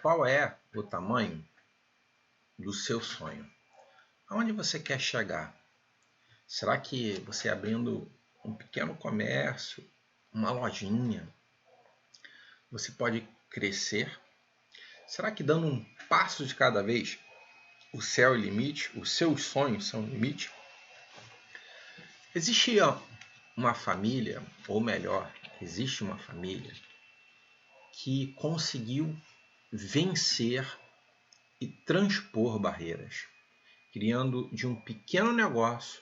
Qual é o tamanho do seu sonho? Aonde você quer chegar? Será que você abrindo um pequeno comércio, uma lojinha, você pode crescer? Será que dando um passo de cada vez, o céu é o limite, os seus sonhos são o limite? Existia uma família, ou melhor, existe uma família que conseguiu vencer e transpor barreiras, criando de um pequeno negócio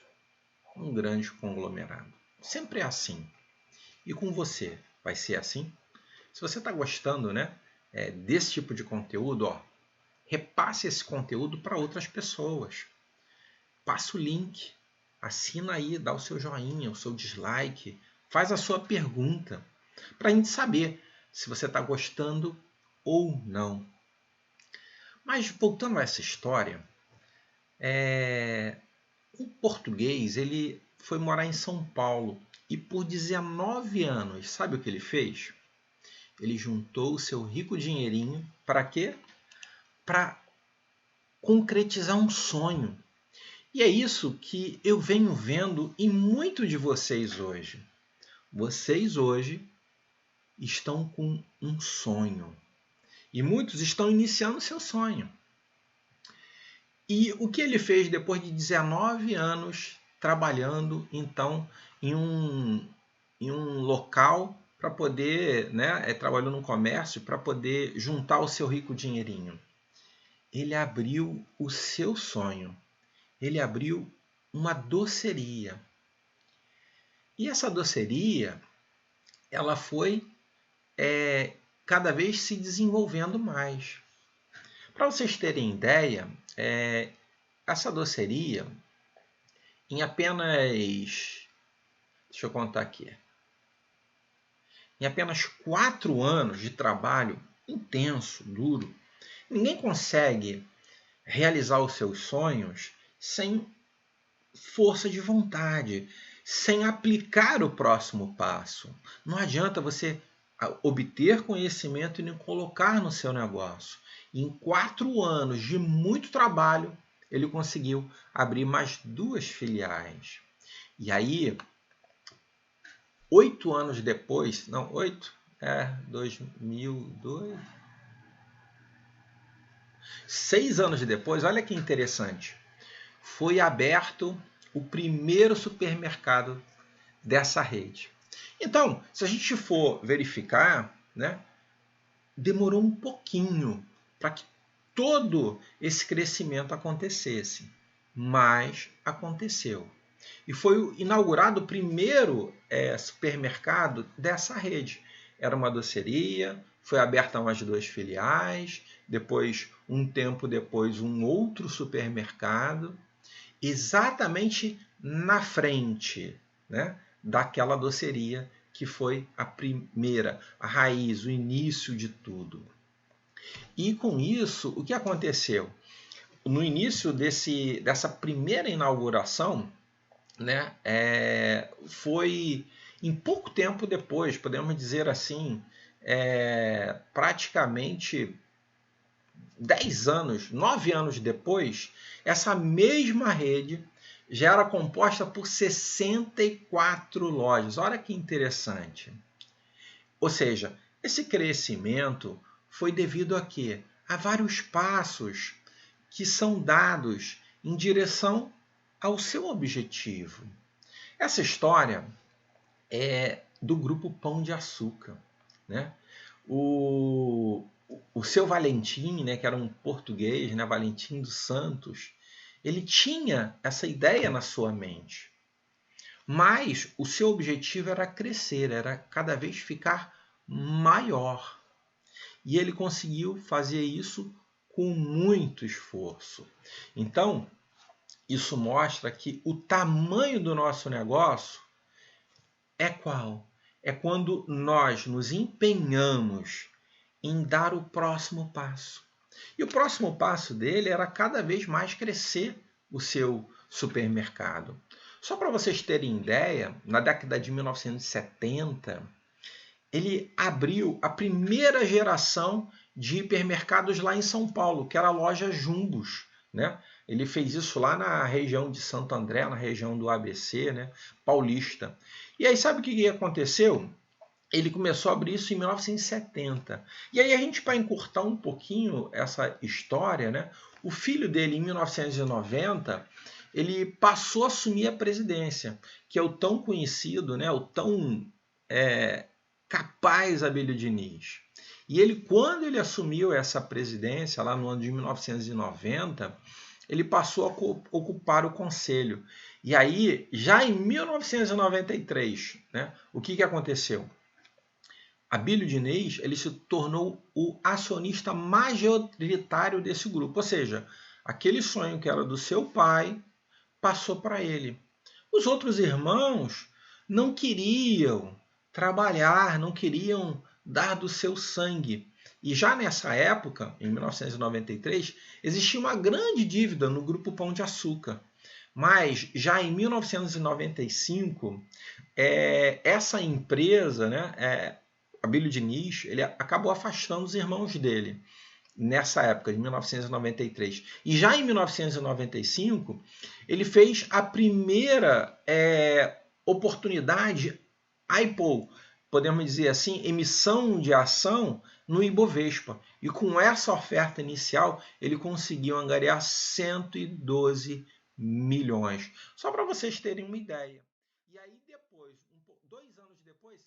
um grande conglomerado. Sempre é assim. E com você, vai ser assim? Se você está gostando, desse tipo de conteúdo, repasse esse conteúdo para outras pessoas. Passa o link, assina aí, dá o seu joinha, o seu dislike, faz a sua pergunta, para a gente saber se você está gostando ou não. Mas voltando a essa história, um português, ele foi morar em São Paulo e por 19 anos, sabe o que ele fez? Ele juntou o seu rico dinheirinho para quê? Para concretizar um sonho. E é isso que eu venho vendo em muitos de vocês hoje. Vocês hoje estão com um sonho. E muitos estão iniciando seu sonho. E o que ele fez depois de 19 anos trabalhando, então, em um local para poder, trabalhando no comércio, para poder juntar o seu rico dinheirinho? Ele abriu o seu sonho. Ele abriu uma doceria. E essa doceria, ela foi cada vez se desenvolvendo mais. Para vocês terem ideia, essa doceria, em apenas, deixa eu contar aqui, em apenas 4 anos de trabalho intenso, duro, ninguém consegue realizar os seus sonhos sem força de vontade, sem aplicar o próximo passo. Não adianta você obter conhecimento e não colocar no seu negócio. Em 4 anos de muito trabalho, ele conseguiu abrir mais 2 filiais. E aí, 8 anos depois, 2002... 6 anos depois, olha que interessante, foi aberto o primeiro supermercado dessa rede. Então, se a gente for verificar, demorou um pouquinho para que todo esse crescimento acontecesse, mas aconteceu. E foi inaugurado o primeiro supermercado dessa rede. Era uma doceria, foi aberta mais 2 filiais, depois, um tempo depois, um outro supermercado, exatamente na frente, daquela doceria que foi a primeira, a raiz, o início de tudo. E com isso, o que aconteceu? No início dessa primeira inauguração, foi em pouco tempo depois, podemos dizer assim, praticamente 10 anos, 9 anos depois, essa mesma rede já era composta por 64 lojas. Olha que interessante. Ou seja, esse crescimento foi devido a quê? A vários passos que são dados em direção ao seu objetivo. Essa história é do grupo Pão de Açúcar. O seu Valentim, que era um português, Valentim dos Santos, ele tinha essa ideia na sua mente. Mas o seu objetivo era crescer, era cada vez ficar maior. E ele conseguiu fazer isso com muito esforço. Então, isso mostra que o tamanho do nosso negócio é qual? É quando nós nos empenhamos em dar o próximo passo. E o próximo passo dele era cada vez mais crescer o seu supermercado. Só para vocês terem ideia, na década de 1970, ele abriu a primeira geração de hipermercados lá em São Paulo, que era a loja Jumbos, né? Ele fez isso lá na região de Santo André, na região do ABC, né? Paulista. E aí sabe o que aconteceu? Ele começou a abrir isso em 1970. E aí a gente, para encurtar um pouquinho essa história, né? O filho dele, em 1990, ele passou a assumir a presidência, que é o tão conhecido, né? O tão capaz Abílio Diniz. E ele, quando ele assumiu essa presidência, lá no ano de 1990, ele passou a ocupar o conselho. E aí, já em 1993, né, o que aconteceu? Abílio Diniz ele se tornou o acionista majoritário desse grupo, ou seja, aquele sonho que era do seu pai passou para ele. Os outros irmãos não queriam trabalhar, não queriam dar do seu sangue. E já nessa época, em 1993, existia uma grande dívida no Grupo Pão de Açúcar. Mas já em 1995, essa empresa, né, Abílio Diniz, ele acabou afastando os irmãos dele nessa época, de 1993. E já em 1995, ele fez a primeira oportunidade IPO, podemos dizer assim, emissão de ação no Ibovespa. E com essa oferta inicial, ele conseguiu angariar 112 milhões. Só para vocês terem uma ideia. E aí depois, 2 anos depois,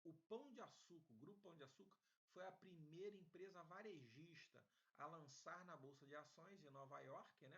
o Pão de Açúcar, o Grupo Pão de Açúcar, foi a primeira empresa varejista a lançar na Bolsa de Ações em Nova York, né,